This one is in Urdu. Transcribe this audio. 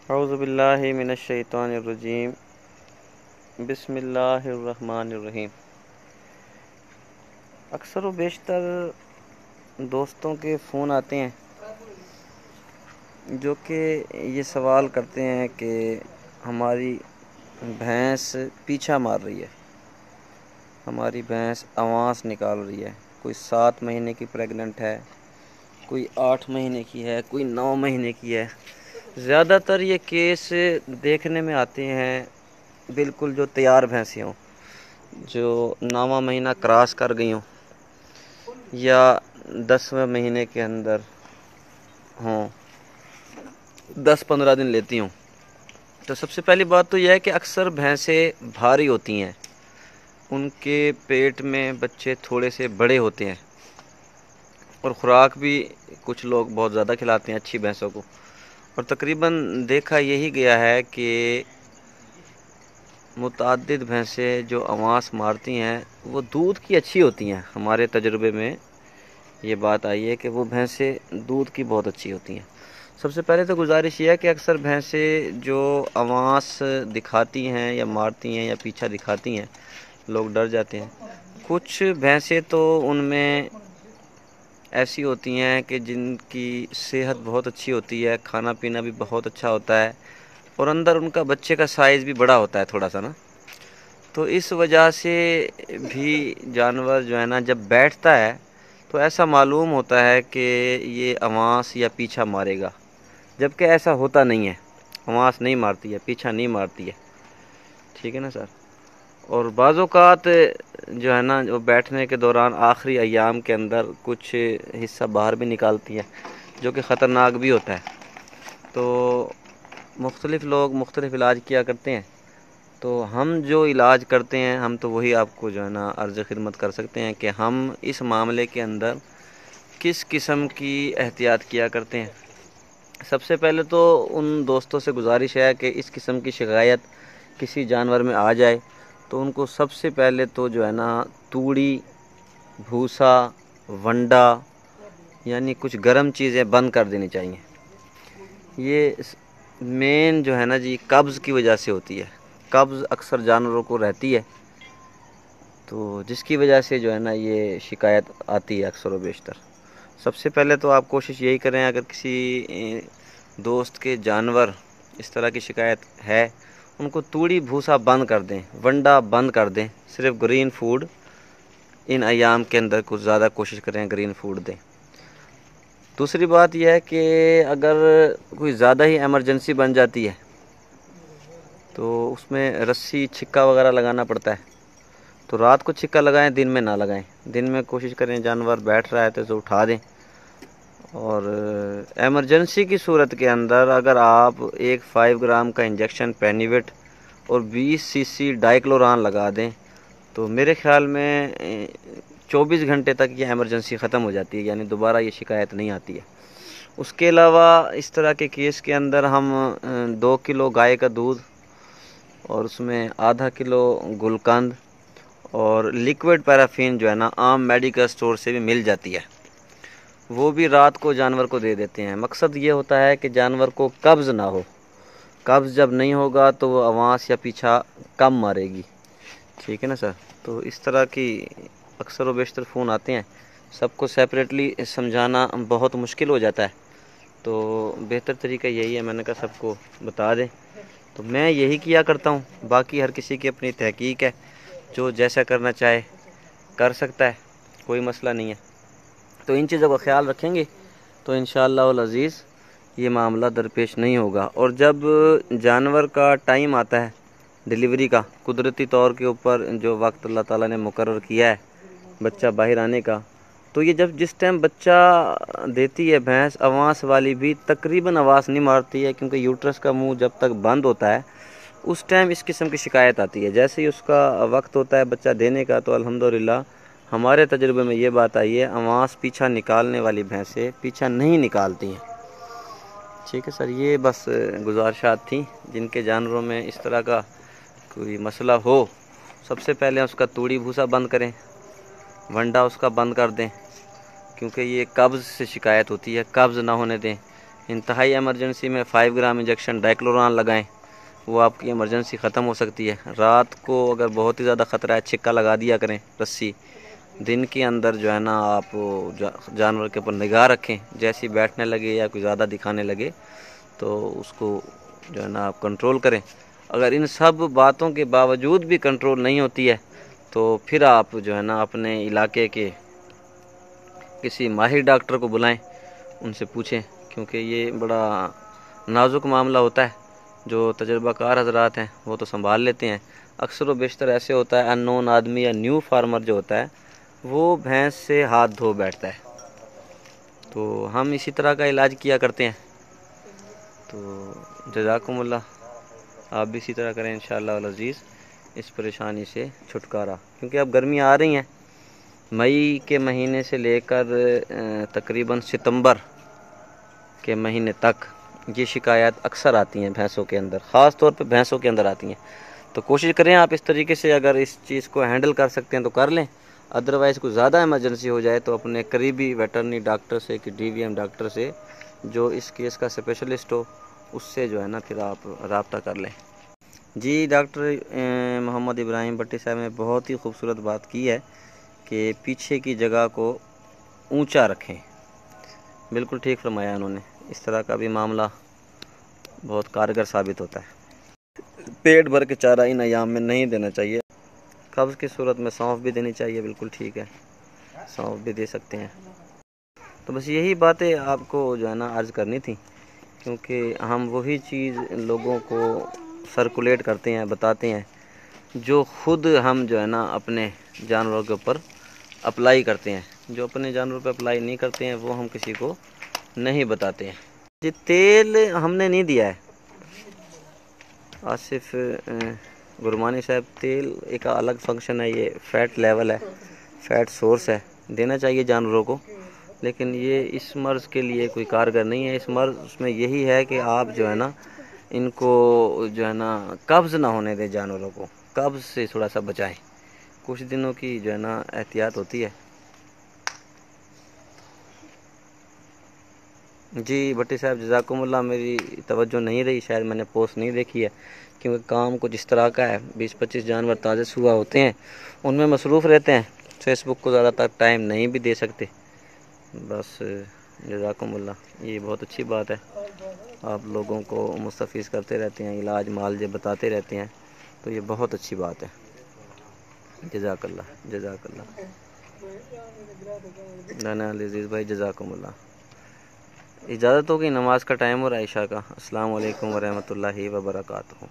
اعوذ باللہ من الشیطان الرجیم بسم اللہ الرحمن الرحیم۔ اکثر و بیشتر دوستوں کے فون آتے ہیں جو کہ یہ سوال کرتے ہیں کہ ہماری بھینس پیچھا مار رہی ہے، ہماری بھینس آواز نکال رہی ہے، کوئی 7 مہینے کی پریگننٹ ہے، کوئی 8 مہینے کی ہے، کوئی 9 مہینے کی ہے۔ زیادہ تر یہ کیس دیکھنے میں آتے ہیں بالکل جو تیار بھینسیں ہوں، جو 9واں مہینہ کراس کر گئی ہوں یا 10ویں مہینے کے اندر ہوں، 10-15 دن لیتی ہوں۔ تو سب سے پہلی بات تو یہ ہے کہ اکثر بھینسیں بھاری ہوتی ہیں، ان کے پیٹ میں بچے تھوڑے سے بڑے ہوتے ہیں اور خوراک بھی کچھ لوگ بہت زیادہ کھلاتے ہیں اچھی بھینسوں کو، اور تقریباً دیکھا یہی گیا ہے کہ متعدد بھینسیں جو آواز مارتی ہیں وہ دودھ کی اچھی ہوتی ہیں۔ ہمارے تجربے میں یہ بات آئی ہے کہ وہ بھینسیں دودھ کی بہت اچھی ہوتی ہیں۔ سب سے پہلے تو گزارش یہ ہے کہ اکثر بھینسیں جو آواز دکھاتی ہیں یا مارتی ہیں یا پیچھا دکھاتی ہیں، لوگ ڈر جاتے ہیں۔ کچھ بھینسیں تو ان میں ایسی ہوتی ہیں کہ جن کی صحت بہت اچھی ہوتی ہے، کھانا پینا بھی بہت اچھا ہوتا ہے، اور اندر ان کا بچے کا سائز بھی بڑا ہوتا ہے تھوڑا سا نا، تو اس وجہ سے بھی جانور جو ہے نا جب بیٹھتا ہے تو ایسا معلوم ہوتا ہے کہ یہ آواز یا پیچھا مارے گا، جبکہ ایسا ہوتا نہیں ہے، آواز نہیں مارتی ہے، پیچھا نہیں مارتی ہے، ٹھیک ہے نا سر۔ اور بعض اوقات جو ہے نا جو بیٹھنے کے دوران آخری ایام کے اندر کچھ حصہ باہر بھی نکالتی ہے جو کہ خطرناک بھی ہوتا ہے، تو مختلف لوگ مختلف علاج کیا کرتے ہیں، تو ہم جو علاج کرتے ہیں ہم تو وہی آپ کو جو ہے نا عرض خدمت کر سکتے ہیں کہ ہم اس معاملے کے اندر کس قسم کی احتیاط کیا کرتے ہیں۔ سب سے پہلے تو ان دوستوں سے گزارش ہے کہ اس قسم کی شکایت کسی جانور میں آ جائے تو ان کو سب سے پہلے تو جو ہے نا توڑی، بھوسا، ونڈا یعنی کچھ گرم چیزیں بند کر دینی چاہیے۔ یہ مین جو ہے نا جی قبض کی وجہ سے ہوتی ہے، قبض اکثر جانوروں کو رہتی ہے، تو جس کی وجہ سے جو ہے نا یہ شکایت آتی ہے اکثر و بیشتر۔ سب سے پہلے تو آپ کوشش یہی کریں، اگر کسی دوست کے جانور اس طرح کی شکایت ہے ان کو توڑی بھوسا بند کر دیں، ونڈا بند کر دیں، صرف گرین فوڈ ان ایام کے اندر کچھ زیادہ کوشش کریں گرین فوڈ دیں۔ دوسری بات یہ ہے کہ اگر کوئی زیادہ ہی ایمرجنسی بن جاتی ہے تو اس میں رسی چھکا وغیرہ لگانا پڑتا ہے، تو رات کو چھکا لگائیں، دن میں نہ لگائیں۔ دن میں کوشش کریں جانور بیٹھ رہا ہے تو اسے اٹھا دیں، اور ایمرجنسی کی صورت کے اندر اگر آپ ایک 5 گرام کا انجیکشن پینیوٹ اور 20 سی سی ڈائیکلوران لگا دیں تو میرے خیال میں 24 گھنٹے تک یہ ایمرجنسی ختم ہو جاتی ہے، یعنی دوبارہ یہ شکایت نہیں آتی ہے۔ اس کے علاوہ اس طرح کے کیس کے اندر ہم 2 کلو گائے کا دودھ اور اس میں آدھا کلو گلقند اور لیکوڈ پیرافین جو ہے نا عام میڈیکل سٹور سے بھی مل جاتی ہے، وہ بھی رات کو جانور کو دے دیتے ہیں۔ مقصد یہ ہوتا ہے کہ جانور کو قبض نہ ہو، قبض جب نہیں ہوگا تو وہ آواز یا پیچھا کم مارے گی، ٹھیک ہے نا سر۔ تو اس طرح کی اکثر و بیشتر فون آتے ہیں، سب کو سیپریٹلی سمجھانا بہت مشکل ہو جاتا ہے، تو بہتر طریقہ یہی ہے، میں نے کہا سب کو بتا دیں، تو میں یہی کیا کرتا ہوں۔ باقی ہر کسی کی اپنی تحقیق ہے، جو جیسا کرنا چاہے کر سکتا ہے، کوئی مسئلہ نہیں ہے۔ تو ان چیزوں کا خیال رکھیں گے تو انشاءاللہ العزیز یہ معاملہ درپیش نہیں ہوگا۔ اور جب جانور کا ٹائم آتا ہے ڈیلیوری کا، قدرتی طور کے اوپر جو وقت اللہ تعالیٰ نے مقرر کیا ہے بچہ باہر آنے کا، تو یہ جس ٹائم بچہ دیتی ہے بھینس، آواز والی بھی تقریباً آواز نہیں مارتی ہے، کیونکہ یوٹرس کا منہ جب تک بند ہوتا ہے اس ٹائم اس قسم کی شکایت آتی ہے۔ جیسے ہی اس کا وقت ہوتا ہے بچہ دینے کا تو الحمدللہ ہمارے تجربے میں یہ بات آئی ہے، آواز پیچھا نکالنے والی بھینسیں پیچھا نہیں نکالتی ہیں، ٹھیک ہے سر۔ یہ بس گزارشات تھیں، جن کے جانوروں میں اس طرح کا کوئی مسئلہ ہو سب سے پہلے اس کا توڑی بھوسا بند کریں، ونڈا اس کا بند کر دیں، کیونکہ یہ قبض سے شکایت ہوتی ہے، قبض نہ ہونے دیں۔ انتہائی ایمرجنسی میں 5 گرام انجیکشن ڈائکلوران لگائیں، وہ آپ کی ایمرجنسی ختم ہو سکتی ہے۔ رات کو اگر بہت ہی زیادہ خطرہ ہے چھکا لگا دیا کریں رسی۔ دن کے اندر جو ہے نا آپ جانور کے اوپر نگاہ رکھیں، جیسی بیٹھنے لگے یا کوئی زیادہ دکھانے لگے تو اس کو جو ہے نا آپ کنٹرول کریں۔ اگر ان سب باتوں کے باوجود بھی کنٹرول نہیں ہوتی ہے تو پھر آپ جو ہے نا اپنے علاقے کے کسی ماہر ڈاکٹر کو بلائیں، ان سے پوچھیں، کیونکہ یہ بڑا نازک معاملہ ہوتا ہے۔ جو تجربہ کار حضرات ہیں وہ تو سنبھال لیتے ہیں، اکثر و بیشتر ایسے ہوتا ہے ان نون آدمی یا نیو فارمر جو ہوتا ہے وہ بھینس سے ہاتھ دھو بیٹھتا ہے، تو ہم اسی طرح کا علاج کیا کرتے ہیں۔ تو جزاکم اللہ، آپ بھی اسی طرح کریں انشاءاللہ العزیز، اس پریشانی سے چھٹکارا، کیونکہ اب گرمیاں آ رہی ہیں۔ مئی کے مہینے سے لے کر تقریباً ستمبر کے مہینے تک یہ شکایات اکثر آتی ہیں بھینسوں کے اندر، خاص طور پہ بھینسوں کے اندر آتی ہیں۔ تو کوشش کریں آپ اس طریقے سے، اگر اس چیز کو ہینڈل کر سکتے ہیں تو کر لیں، ادروائز کوئی زیادہ ایمرجنسی ہو جائے تو اپنے قریبی ویٹرنری ڈاکٹر سے کہ ڈی وی ایم ڈاکٹر سے جو اس کیس کا اسپیشلسٹ ہو اس سے جو ہے نا پھر آپ رابطہ کر لیں۔ جی ڈاکٹر محمد ابراہیم بٹی صاحب نے بہت ہی خوبصورت بات کی ہے کہ پیچھے کی جگہ کو اونچا رکھیں، بالکل ٹھیک فرمایا انہوں نے۔ اس طرح کا بھی معاملہ بہت کارگر ثابت ہوتا ہے۔ پیٹ بھر کے چارہ ان ایام میں نہیں دینا چاہیے، قبض کی صورت میں سونف بھی دینی چاہیے، بالکل ٹھیک ہے، سونف بھی دے سکتے ہیں۔ تو بس یہی باتیں آپ کو جو ہے نا عرض کرنی تھی، کیونکہ ہم وہی چیز لوگوں کو سرکولیٹ کرتے ہیں، بتاتے ہیں جو خود ہم جو ہے نا اپنے جانوروں کے اوپر اپلائی کرتے ہیں۔ جو اپنے جانوروں پہ اپلائی نہیں کرتے ہیں وہ ہم کسی کو نہیں بتاتے ہیں۔ جی تیل ہم نے نہیں دیا ہے آصف گرمانی صاحب، تیل ایک الگ فنکشن ہے، یہ فیٹ لیول ہے، فیٹ سورس ہے، دینا چاہیے جانوروں کو، لیکن یہ اس مرض کے لیے کوئی کارگر نہیں ہے۔ اس مرض میں یہی ہے کہ آپ جو ہے نا ان کو جو ہے نا قبض نہ ہونے دیں، جانوروں کو قبض سے تھوڑا سا بچائیں، کچھ دنوں کی جو ہے نا احتیاط ہوتی ہے۔ جی بھٹی صاحب جزاکم اللہ، میری توجہ نہیں رہی، شاید میں نے پوسٹ نہیں دیکھی ہے، کیونکہ کام کچھ اس طرح کا ہے، 20-25 جانور تازے سوا ہوتے ہیں، ان میں مصروف رہتے ہیں، فیس بک کو زیادہ تر ٹائم نہیں بھی دے سکتے۔ بس جزاکم اللہ، یہ بہت اچھی بات ہے، آپ لوگوں کو مستفیض کرتے رہتے ہیں، علاج معالجے بتاتے رہتے ہیں، تو یہ بہت اچھی بات ہے۔ جزاک اللہ، جزاک اللہ، نانا عزیز بھائی جزاکم اللہ۔ اجازت ہوگی، نماز کا ٹائم ہو رہا ہے عشاء کا۔ السلام علیکم ورحمۃ اللہ وبرکاتہ۔